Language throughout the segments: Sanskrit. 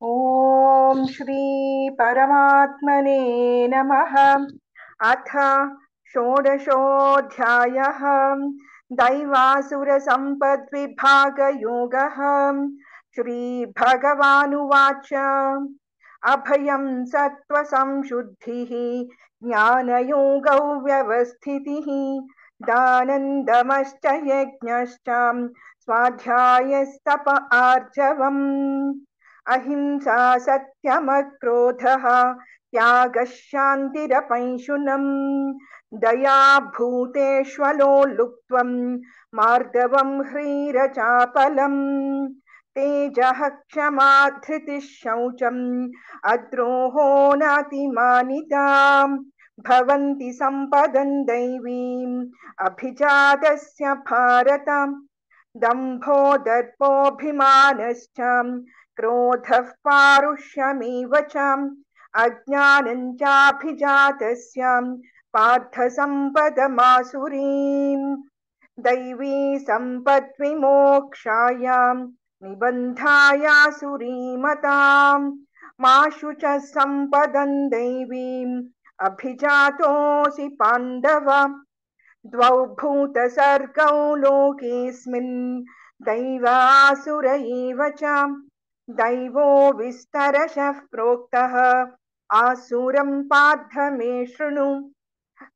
ॐ श्री परमात्मने नमः। अथ षोडशोऽध्यायः। दैवासुरसम्पद्विभागयोगः। श्रीभगवानुवाच अभयं सत्त्वसंशुद्धिः ज्ञानयोगौ व्यवस्थितिः दानन्दमश्च यज्ञश्च स्वाध्यायस्तप आर्जवम् अहिंसा सत्यमक्रोधः त्यागः शान्तिरपैशुनम् दया भूतेष्वलोलुप्त्वम् मार्दवम् ह्रीरचापलम् तेजः क्षमा धृतिः शौचम् अद्रोहो नातिमानिता भवन्ति सम्पदन् दैवीम् अभिजातस्य भारत दम्भो दर्पोऽभिमानश्च क्रोधः पारुष्यमेव च अज्ञानं चाभिजातस्य पार्थसम्पदमासुरीम् दैवी सम्पद्विमोक्षाय निबन्धायासुरीमताम् माशु च सम्पदं दैवीम् अभिजातोऽसि पाण्डव द्वौ भूतसर्गौ लोकेऽस्मिन् दैवासुर एव च दैवो विस्तरशः प्रोक्तः आसुरं पार्थ मे शृणु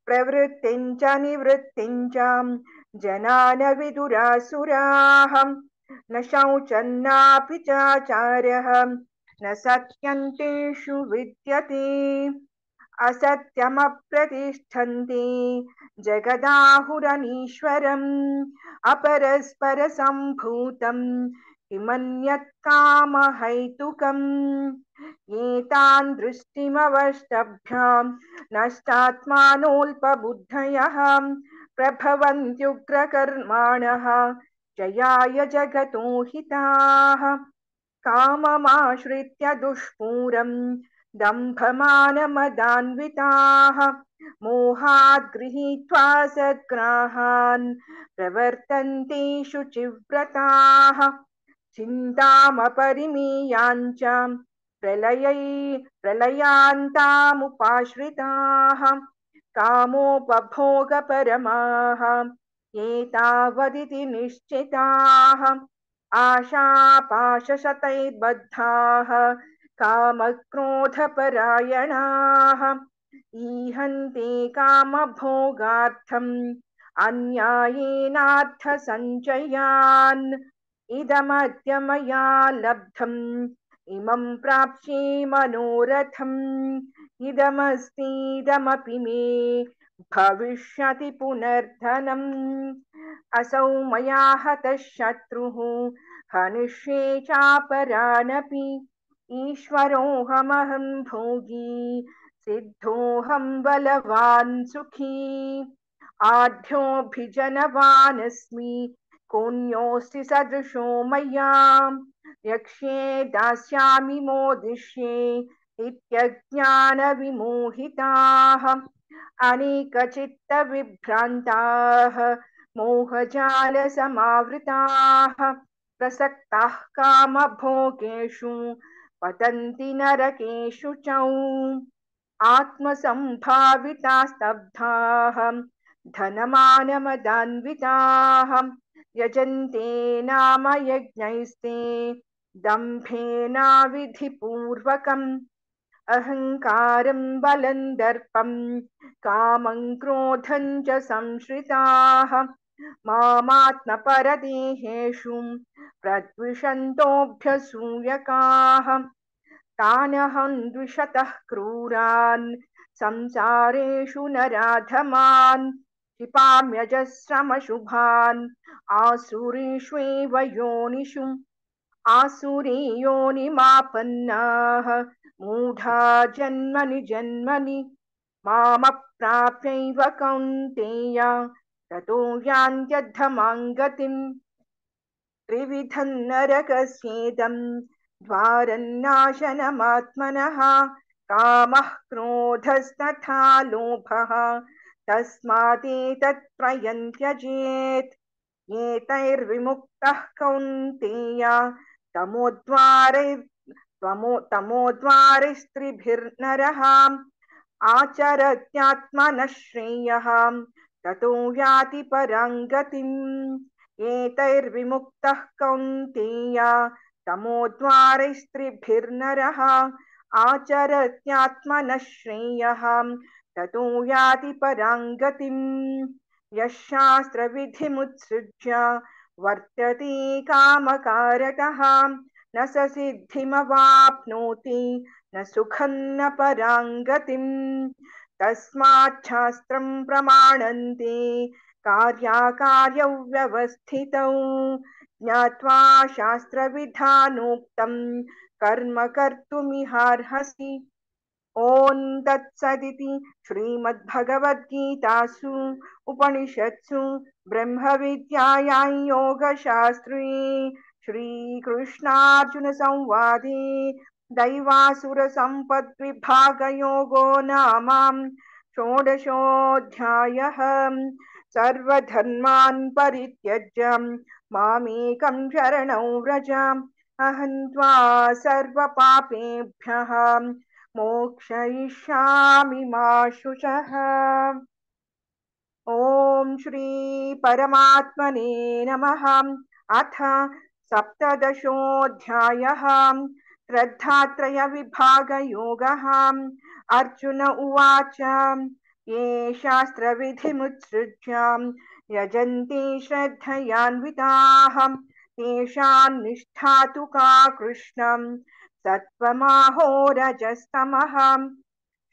प्रवृत्तिं च निवृत्तिं च जना न विदुरासुराः न शौचन्नापि चाचारः न सत्यन्तेषु विद्यते असत्यमप्रतिष्ठन्ते जगदाहुरनीश्वरम् अपरस्परसम्भूतम् किमन्यत् कामहैतुकम् एतान् दृष्टिमवष्टभ्याम् नष्टात्मानोऽल्पबुद्धयः प्रभवन्त्युग्रकर्माणः जयाय जगतो हिताः काममाश्रित्य दुष्पूरम् दम्भमानमदान्विताः मोहाद् गृहीत्वा सद्ग्राहान् प्रवर्तन्ते शुचिव्रताः चिन्तामपरिमेयाञ्च प्रलयान्तामुपाश्रिताः कामोपभोगपरमाः एतावदिति निश्चिताः आशापाशशतैर्बद्धाः कामक्रोधपरायणाः ईहन्ते कामभोगार्थम् अन्यायेनार्थसञ्चयान् इदमद्य मया लब्धम् इमं प्राप्स्ये मनोरथम् इदमस्तीदमपि मे भविष्यति पुनर्धनम् असौ मया हतः शत्रुः हनिष्ये चापरानपि ईश्वरोऽहमहं भोगी सिद्धोऽहं बलवान् सुखी आढ्योऽभिजनवानस्मि कोऽन्योऽस्ति सदृशो मया यक्ष्ये दास्यामि मोदिष्ये इत्यज्ञानविमोहिताः अनेकचित्तविभ्रान्ताः मोहजालसमावृताः प्रसक्ताः कामभोगेषु पतन्ति नरकेषु च आत्मसम्भाविता स्तब्धाः धनमानमदान्विताः यजन्ते नाम यज्ञैस्ते दम्भेनाविधिपूर्वकम् अहङ्कारं बलं दर्पं कामं क्रोधं च संश्रिताः मामात्मपरदेहेषु प्रद्विषन्तोऽभ्यसूयकाः तानहं द्विषतः क्रूरान् संसारेषु नराधमान् क्षिपाम्यजस्रमशुभान् आसुरीष्वेव योनिषु आसुरी योनिमापन्नाः मूढा जन्मनि जन्मनि मामप्राप्यैव कौन्तेय ततो यान्त्यधमां गतिम् त्रिविधं नरकस्येदं द्वारन्नाशनमात्मनः कामः क्रोधस्तथा लोभः तस्मादेतत्त्रयं त्यजेत् एतैर्विमुक्तः कौन्तेय तमोद्वारैर् तमोद्वारैस्त्रिभिर्नरः आचरत्यात्मनः श्रेयः ततो याति परां गतिम् एतैर्विमुक्तः कौन्तेय तमोद्वारैस्त्रिभिर्नरः आचरत्यात्मनः श्रेयः ततो याति परां गतिम् यः शास्त्रविधिमुत्सृज्य वर्तते कामकारतः न स सिद्धिमवाप्नोति न सुखं न परां गतिम् तस्मात् शास्त्रं प्रमाणन्ते कार्याकार्यौ व्यवस्थितौ ज्ञात्वा शास्त्रविधानोक्तं कर्म कर्तुमिहार्हसि। ॐ तत्सदिति श्रीमद्भगवद्गीतासु उपनिषत्सु ब्रह्मविद्यायां योगशास्त्रे श्रीकृष्णार्जुनसंवादे दैवासुरसम्पद्विभागयोगो नाम षोडशोऽध्यायः। सर्वधर्मान् परित्यज्य मामेकं शरणं व्रज अहं त्वा सर्वपापेभ्यः मोक्षयिष्यामि मा शुचः। ॐ श्री परमात्मने नमः। अथ सप्तदशोऽध्यायः। श्रद्धात्रयविभागयोगः। अर्जुन उवाच ये शास्त्रविधिमुत्सृज्य यजन्ति श्रद्धयान्विताः तेषां निष्ठा तु का कृष्णं सत्त्वमाहो रजस्तमः।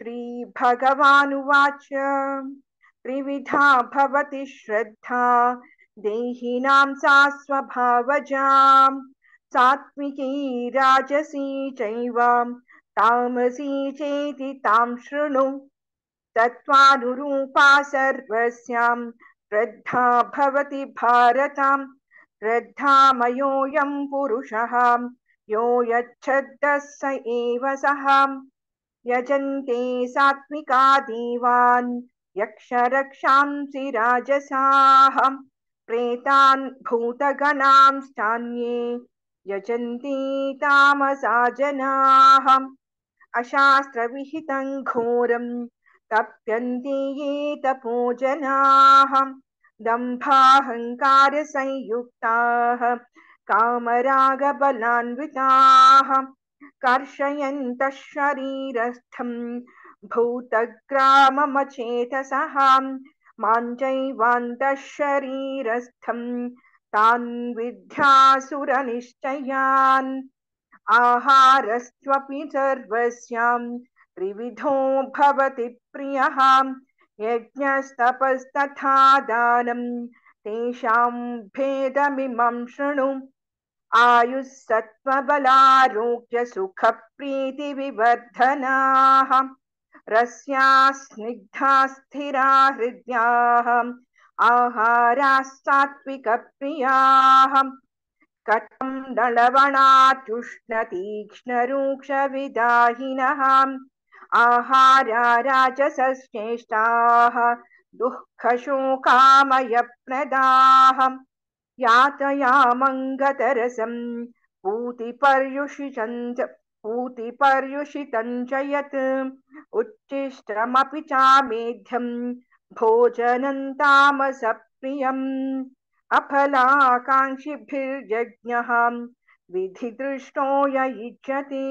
श्रीभगवानुवाच त्रिविधा भवति श्रद्धा देहिनां सा स्वभावजा सात्विकी राजसी चैव तामसी चेति तां शृणु तत्त्वानुरूपा सर्वस्यां श्रद्धा भवति भारतम् श्रद्धामयोऽयं पुरुषः यो यच्छ्रद्धः स एव सः। यजन्ते सात्विका देवान् यक्षरक्षांसि राजसाः प्रेतान् भूतगणांश्चान्ये यजन्ति तामसा जनाः। अशास्त्रविहितं घोरं तप्यन्ते ये तपो जनाः दम्भाहङ्कारसंयुक्ताः कामरागबलान्विताः कर्षयन्तः शरीरस्थं भूतग्राममचेतसः मां चैवान्तः शरीरस्थं तान् विद्यासुरनिश्चयान्। आहारस्त्वपि सर्वस्यां त्रिविधो भवति प्रियः यज्ञस्तपस्तथा दानं तेषां भेदमिमं शृणु। आयुः सत्त्वबलारोग्य सुखप्रीतिविवर्धनाः रस्याः स्निग्धाः स्थिरा हृद्याः आहाराः सात्विकप्रियाः कटं दलवणात्युष्णतीक्ष्णरूक्षविदाहिनः आहारा राजसश्रेष्ठाः दुःखशोकामयप्रदाः यातयामङ्गतरसं पूतिपर्युषितं च यत् उच्छिष्टमपि चामेध्यं भोजनं तामसप्रियम् अफलाकाङ्क्षिभिर्यज्ञः विधिदृष्टो य इच्छति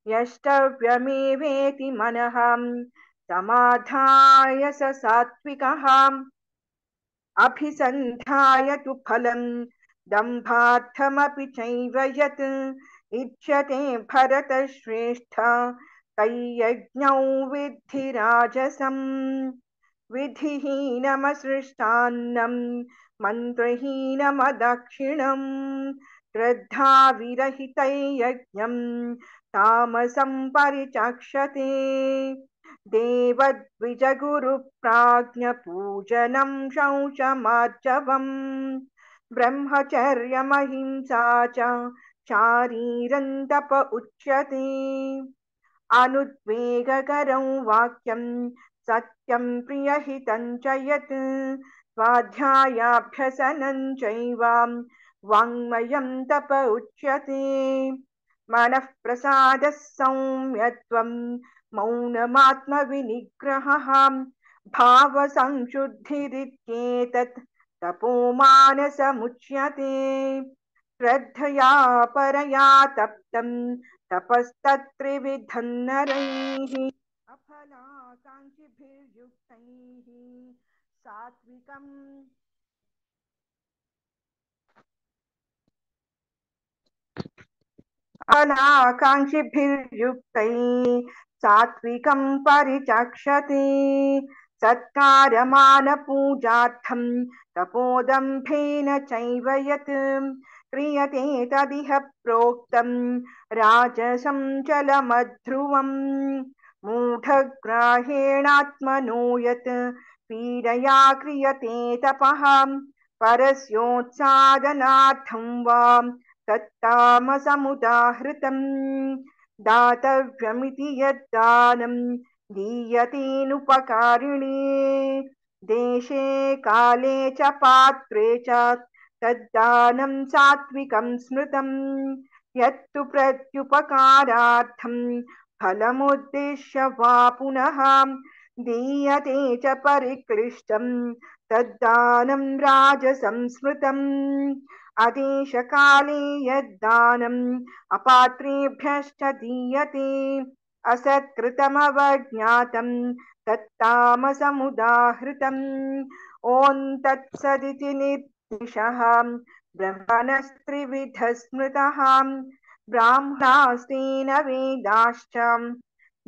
यष्टव्यमेवेति मनः समाधाय स सात्विकः। अभिसन्धाय तु फलं दम्भार्थमपि चैव यत् इच्छते भरतश्रेष्ठ तय्यज्ञौ विद्धि राजसम्। विधिहीनमसृष्टान्नं मन्त्रहीनमदक्षिणम् श्रद्धाविरहितयज्ञं तामसं परिचक्षते। देवद्विजगुरुप्राज्ञपूजनं शौचमार्जवम् ब्रह्मचर्यमहिंसा च शारीरं तप उच्यते। अनुद्वेगकरं वाक्यं सत्यं प्रियहितं च यत् स्वाध्यायाभ्यसनं चैव वाङ्मयं तप उच्यते। मनः प्रसादः सौम्यत्वं मौनमात्मविनिग्रहः भावसंशुद्धिरित्येतत् तपोमानसमुच्यते श्रद्धया परया तप्तं तपस्तत्त्रिविधं नरैः अफलाकाङ्क्षिभिर्युक्तैः सात्विकम् अफलाकाङ्क्षिभिर्युक्तैः सात्विकं परिचक्षते सत्कारमानपूजार्थं तपोदम्भेन चैव यत् क्रियते तदिह प्रोक्तं राजसं चलमध्रुवम् मूढग्राहेणात्मनो यत् पीडया क्रियते तपः परस्योत्सादनार्थं वा तत्तामसमुदाहृतम् दातव्यमिति यद्दानं दीयतेनुपकारिणे देशे काले च पात्रे च तद्दानं सात्विकं स्मृतम् यत्तु प्रत्युपकारार्थं फलमुद्दिश्य वा पुनः दीयते च परिक्लिष्टं तद्दानं राजसंस्मृतम् आदेशकाले यद्दानम् अपात्रेभ्यश्च दीयते असत्कृतमवज्ञातं तत्तामसमुदाहृतम् ॐ तत्सदिति निर्दिशः ब्रह्मणस्त्रिविधः स्मृतः ब्राह्मणास्तेन वेदाश्च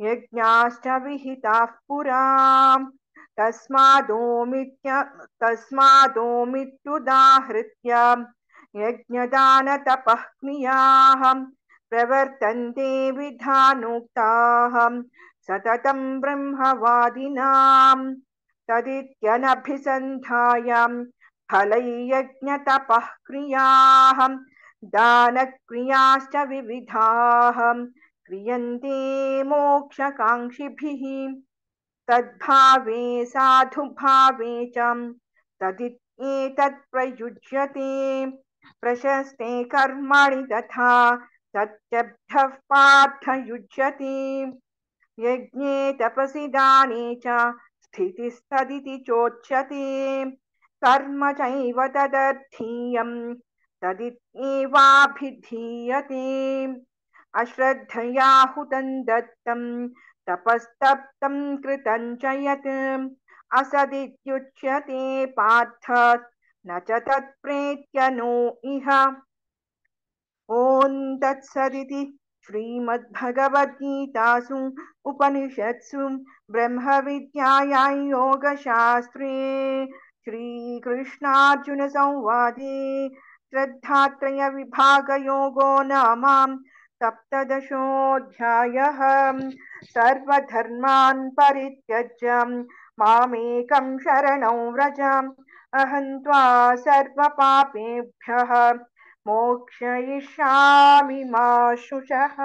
यज्ञाश्च विहिताः पुरा तस्मादोमित्युदाहृत्य यज्ञदानतपः क्रियाः प्रवर्तन्ते विधानोक्ताः सततं ब्रह्मवादिनां तदित्यनभिसन्धाय फलैर्यज्ञतपः क्रियाः दानक्रियाश्च विविधाः क्रियन्ते मोक्षकाङ्क्षिभिः तद्भावे साधुभावे च तदित्येतत् प्रयुज्यते प्रशस्ते कर्मणि तथा सत्यब्धः पार्थयुज्यते यज्ञे तपसि दाने च स्थितिस्तदिति चोच्यते कर्म चैव तदर्थीयं तदित्येवाभिधीयते अश्रद्धया हुतं दत्तं तपस्तप्तं कृतं च यत् असदित्युच्यते पार्थ न च तत्प्रेत्य नो इह ॐ तत्सदिति श्रीमद्भगवद्गीतासु उपनिषत्सु ब्रह्मविद्यायां योगशास्त्रे श्रीकृष्णार्जुनसंवादे श्रद्धात्रयविभागयोगो नाम सप्तदशोऽध्यायः सर्वधर्मान् परित्यज्य मामेकं शरणं व्रज अहं त्वा सर्वपापेभ्यः मोक्षयिष्यामि मा शुचः।